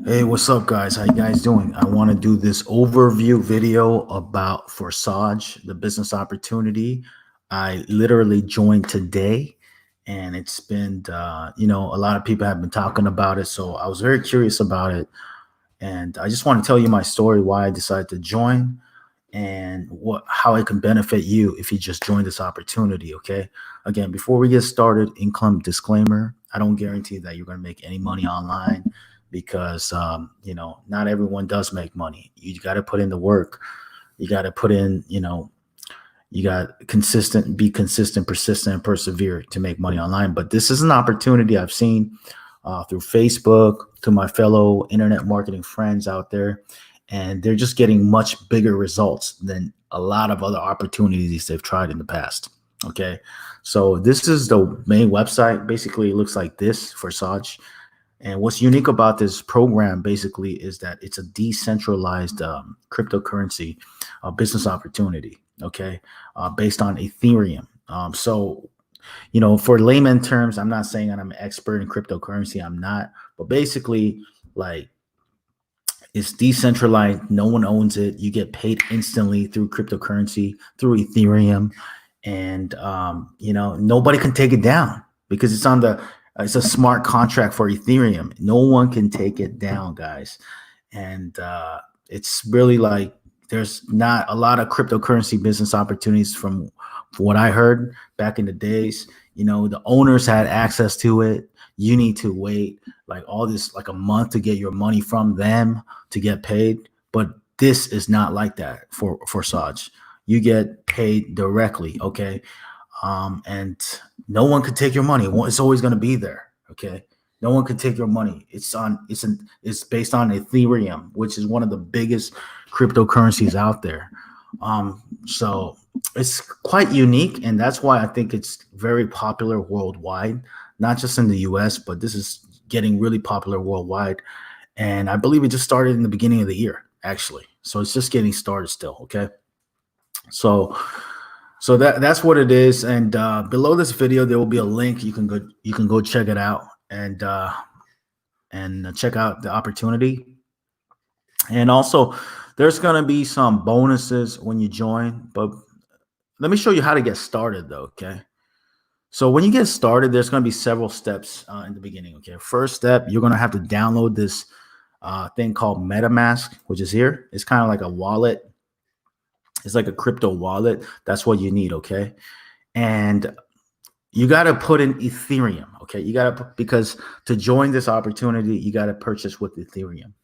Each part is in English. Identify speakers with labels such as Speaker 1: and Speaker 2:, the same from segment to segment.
Speaker 1: Hey, what's up, guys? How you guys doing? I want to do this overview video about Forsage, the business opportunity. I literally joined today, and it's been, a lot of people have been talking about it, so I was very curious about it, and I just want to tell you my story, why I decided to join, and how it can benefit you if you just join this opportunity. Okay. Again, before we get started, income disclaimer: I don't guarantee that you're going to make any money online because not everyone does make money. You got to put in the work. You got to put in, you got be consistent, persistent, and persevere to make money online. But this is an opportunity I've seen through Facebook, to my fellow internet marketing friends out there, and they're just getting much bigger results than a lot of other opportunities they've tried in the past. Okay, so this is the main website. Basically, it looks like this, Forsage. And what's unique about this program basically is that it's a decentralized cryptocurrency business opportunity, okay, based on Ethereum. For layman terms, I'm not saying that I'm an expert in cryptocurrency. I'm not. But basically, like, it's decentralized. No one owns it. You get paid instantly through cryptocurrency, through Ethereum. And, nobody can take it down because it's a smart contract for Ethereum. No one can take it down, guys. And it's really like there's not a lot of cryptocurrency business opportunities from what I heard back in the days. The owners had access to it. You need to wait like all this, like a month to get your money from them to get paid. But this is not like that for Forsage. You get paid directly, okay? And no one could take your money. It's always going to be there, okay? No one could take your money. It's based on Ethereum, which is one of the biggest cryptocurrencies out there. So it's quite unique, and that's why I think it's very popular worldwide, not just in the US, but this is getting really popular worldwide. And I believe it just started in the beginning of the year, actually. So it's just getting started still, okay? So that's what it is. And below this video, there will be a link. You can go check it out and check out the opportunity. And also, there's gonna be some bonuses when you join. But let me show you how to get started, though. Okay. So when you get started, there's gonna be several steps in the beginning. Okay. First step, you're gonna have to download this thing called MetaMask, which is here. It's kind of like a wallet. It's like a crypto wallet. That's what you need, okay? And you got to put in Ethereum, okay? Because to join this opportunity, you got to purchase with Ethereum.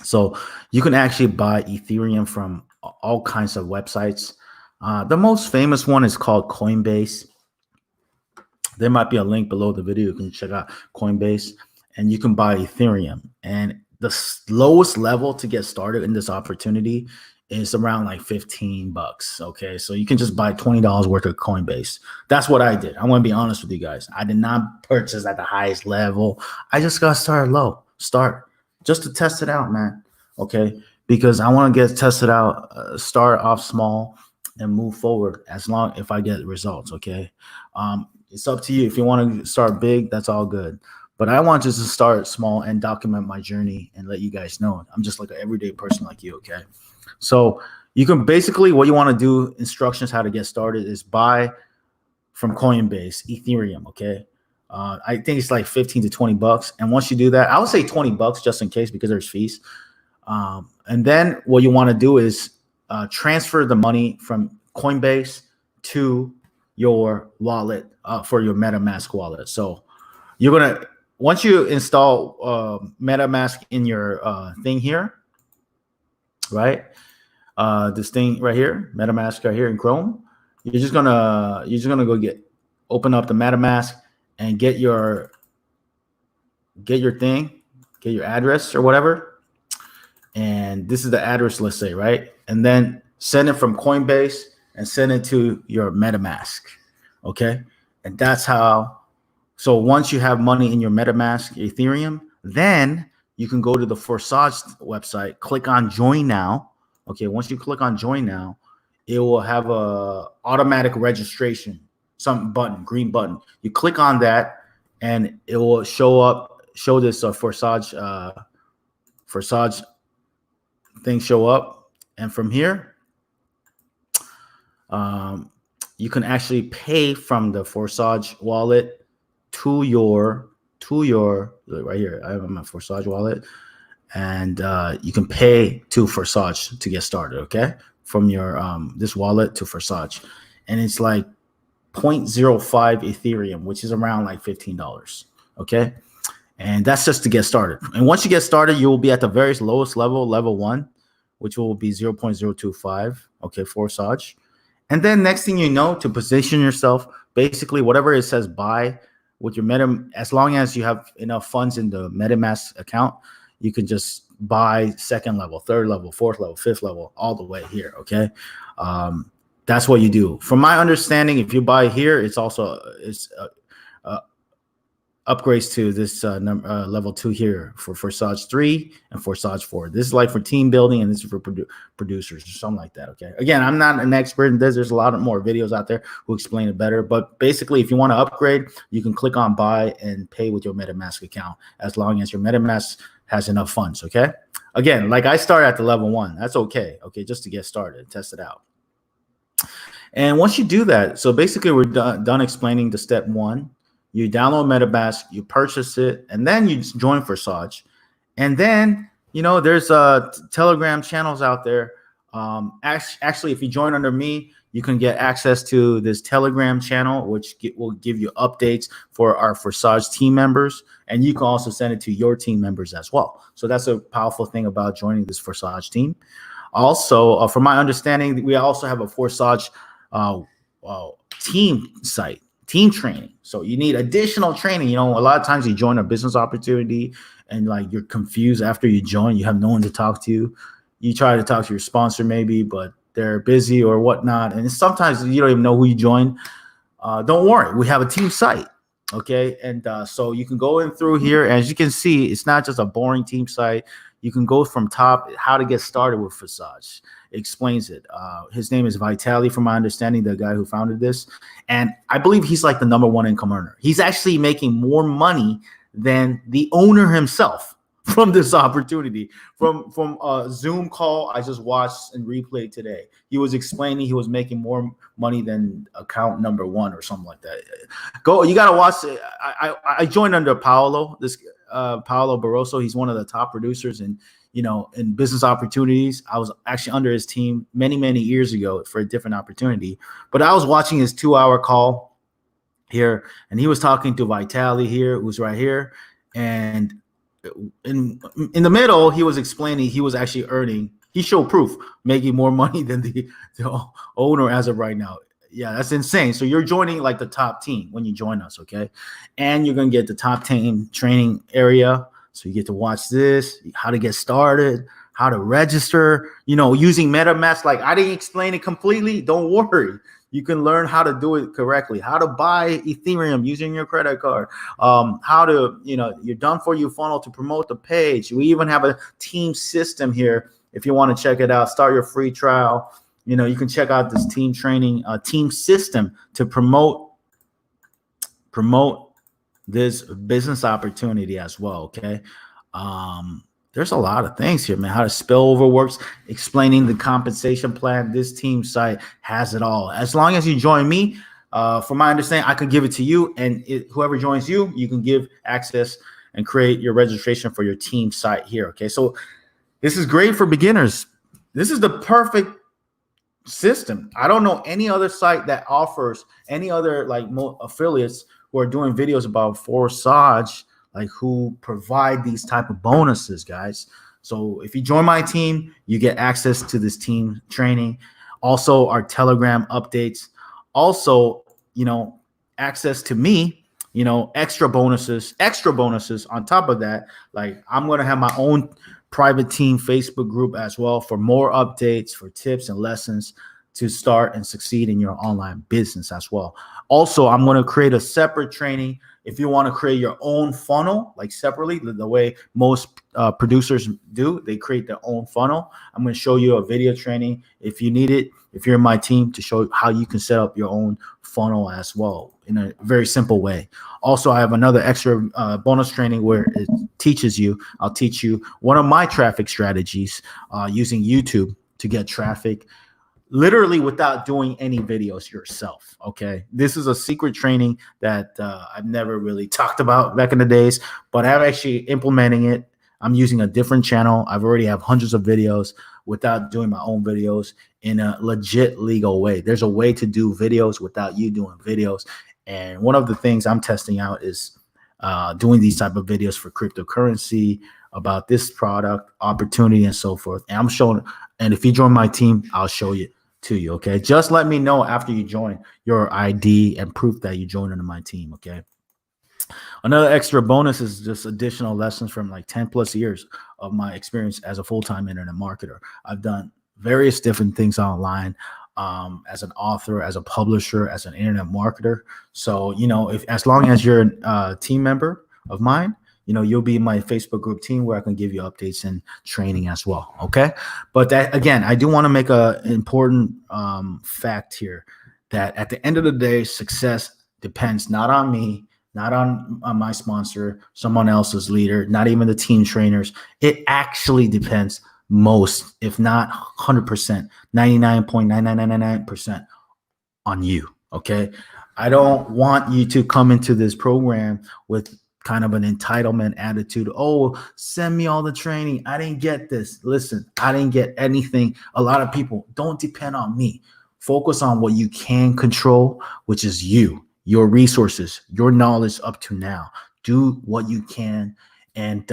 Speaker 1: So you can actually buy Ethereum from all kinds of websites. The most famous one is called Coinbase. There might be a link below the video. You can check out Coinbase, and you can buy Ethereum. And the lowest level to get started in this opportunity is around like $15. Okay. So you can just buy $20 worth of Coinbase. That's what I did. I'm going to be honest with you guys. I did not purchase at the highest level. I just got started low, just to test it out, man. Okay. Because I want to get tested out, start off small and move forward if I get results. Okay. It's up to you. If you want to start big, that's all good. But I want just to start small and document my journey and let you guys know. I'm just like an everyday person like you. Okay. So you can basically, what you want to do, instructions how to get started, is buy from Coinbase Ethereum. Okay. I think it's like 15 to 20 bucks. And once you do that, I would say 20 bucks just in case, because there's fees. And then what you want to do is transfer the money from Coinbase to your wallet for your MetaMask wallet. So you're going to, once you install MetaMask in your thing here, right? This thing right here, MetaMask right here in Chrome, you're just gonna open up the MetaMask and get your address or whatever. And this is the address, let's say, right? And then send it from Coinbase and send it to your MetaMask. Okay. And that's how. So once you have money in your MetaMask Ethereum, then you can go to the Forsage website, click on join now. Okay. Once you click on join now, it will have a automatic registration, green button. You click on that and it will show this Forsage Forsage things show up, and from here, you can actually pay from the Forsage wallet to your right here. I have my Forsage wallet, and you can pay to Forsage to get started. Okay, from your this wallet to Forsage, and it's like 0.05 Ethereum, which is around like $15. Okay. And that's just to get started. And once you get started, you will be at the very lowest level, level 1, which will be 0.025. Okay, Forsage. And then next thing you know, to position yourself, basically whatever it says buy with your as long as you have enough funds in the MetaMask account, you can just buy second level, third level, fourth level, fifth level, all the way here. Okay. That's what you do. From my understanding, if you buy here, it's also upgrades to this level 2 here for Forsage 3 and Forsage 4. This is like for team building, and this is for producers or something like that. Okay. Again, I'm not an expert in this. There's a lot of more videos out there who explain it better. But basically, if you want to upgrade, you can click on buy and pay with your MetaMask account as long as your MetaMask has enough funds. Okay. Again, like I start at the level 1. That's okay. Okay, just to get started, test it out. And once you do that, so basically we're done explaining the step 1. You download MetaMask, you purchase it, and then you join Forsage. And then, there's Telegram channels out there. Actually, if you join under me, you can get access to this Telegram channel, which will give you updates for our Forsage team members. And you can also send it to your team members as well. So that's a powerful thing about joining this Forsage team. Also, from my understanding, we also have a Forsage team site. Team training. So you need additional training. A lot of times you join a business opportunity and like you're confused after you join, you have no one to talk to. You try to talk to your sponsor maybe, but they're busy or whatnot. And sometimes you don't even know who you join. Don't worry. We have a team site. Okay. And so you can go in through here. As you can see, it's not just a boring team site. You can go from top, how to get started with Forsage. It explains it. His name is Vitaly, from my understanding, the guy who founded this. And I believe he's like the #1 income earner. He's actually making more money than the owner himself from this opportunity. From a Zoom call I just watched and replayed today, he was explaining he was making more money than account #1 or something like that. You got to watch it. I joined under Paolo, Paolo Barroso. He's one of the top producers in business opportunities. I was actually under his team many years ago for a different opportunity, but I was watching his 2-hour call here, and he was talking to Vitaly here, who's right here. And in the middle, he was explaining he was actually earning, he showed proof, making more money than the owner as of right now. Yeah, that's insane. So you're joining like the top team when you join us, okay? And you're going to get the top team training area. So you get to watch this, how to get started, how to register, using MetaMask. Like I didn't explain it completely. Don't worry. You can learn how to do it correctly, how to buy Ethereum using your credit card, how to, your done for you funnel to promote the page. We even have a team system here. If you want to check it out, start your free trial. You can check out this team training, team system to promote this business opportunity as well. Okay. There's a lot of things here, man. How to spillover works, explaining the compensation plan. This team site has it all. As long as you join me, from my understanding, I could give it to you, and whoever joins you, you can give access and create your registration for your team site here. Okay. So this is great for beginners. This is the perfect system. I don't know any other site that offers any other affiliates who are doing videos about Forsage, like who provide these type of bonuses, guys. So if you join my team, you get access to this team training, also our Telegram updates, also, access to me, extra bonuses on top of that. Like I'm going to have my own private team Facebook group as well for more updates, for tips and lessons to start and succeed in your online business as well. Also, I'm going to create a separate training if you want to create your own funnel, like separately, the way most producers do. They create their own funnel. I'm going to show you a video training if you need it, if you're in my team, to show how you can set up your own funnel as well in a very simple way. Also, I have another extra bonus training where it teaches you. I'll teach you one of my traffic strategies using YouTube to get traffic literally without doing any videos yourself. Okay. This is a secret training that I've never really talked about back in the days, but I'm actually implementing it. I'm using a different channel. I've already have hundreds of videos without doing my own videos in a legit legal way. There's a way to do videos without you doing videos. And one of the things I'm testing out is doing these type of videos for cryptocurrency, about this product, opportunity, and so forth. And I'm showing, and if you join my team, I'll show you to you. Okay. Just let me know after you join your ID and proof that you joined into my team. Okay. Another extra bonus is just additional lessons from like 10 plus years of my experience as a full-time internet marketer. I've done various different things online, as an author, as a publisher, as an internet marketer. So, you know, if as long as you're a team member of mine, you know, you'll be in my Facebook group team where I can give you updates and training as well. Okay. But that, again, I do want to make an important fact here that at the end of the day, success depends not on me, not on my sponsor, someone else's leader, not even the team trainers. It actually depends most, if not 100%, 99.9999% on you. Okay. I don't want you to come into this program with kind of an entitlement attitude. Oh, send me all the training. I didn't get this. Listen, I didn't get anything. A lot of people don't depend on me. Focus on what you can control, which is you, your resources, your knowledge up to now. Do what you can. And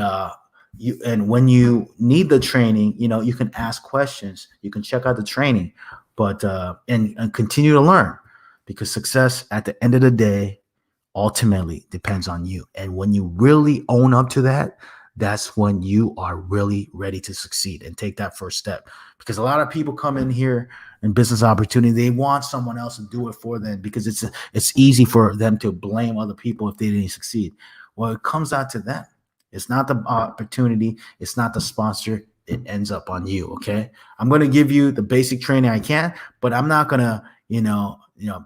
Speaker 1: when you need the training, you know, you can ask questions. You can check out the training, but and continue to learn, because success at the end of the day ultimately depends on you. And when you really own up to that, that's when you are really ready to succeed and take that first step. Because a lot of people come in here in business opportunity, they want someone else to do it for them because it's easy for them to blame other people if they didn't succeed. Well, it comes out to them. It's not the opportunity. It's not the sponsor. It ends up on you. Okay. I'm going to give you the basic training I can, but I'm not going to,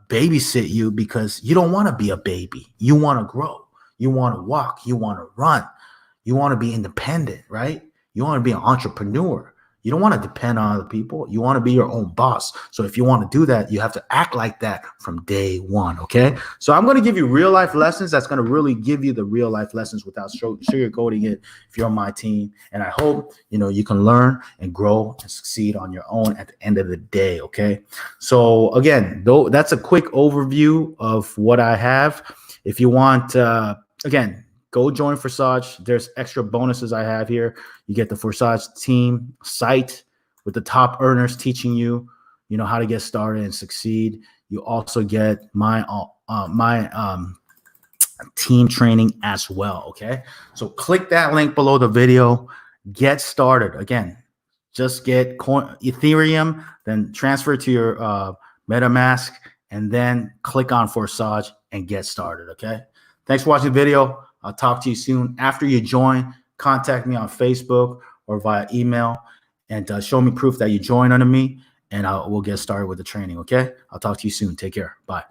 Speaker 1: babysit you, because you don't want to be a baby. You want to grow. You want to walk. You want to run. You want to be independent, right? You want to be an entrepreneur. You don't want to depend on other people. You want to be your own boss. So if you want to do that, you have to act like that from day one, okay? So I'm going to give you real life lessons that's going to really give you the real life lessons without sugarcoating it if you're on my team. And I hope, you can learn and grow and succeed on your own at the end of the day, okay? So again, though, that's a quick overview of what I have. If you want, again, go join Forsage. There's extra bonuses I have here. You get the Forsage team site with the top earners teaching you, how to get started and succeed. You also get my team training as well. Okay. So click that link below the video. Get started. Again, just get Ethereum, then transfer to your MetaMask, and then click on Forsage and get started. Okay. Thanks for watching the video. I'll talk to you soon. After you join, contact me on Facebook or via email and show me proof that you joined under me, and we'll get started with the training, okay? I'll talk to you soon. Take care. Bye.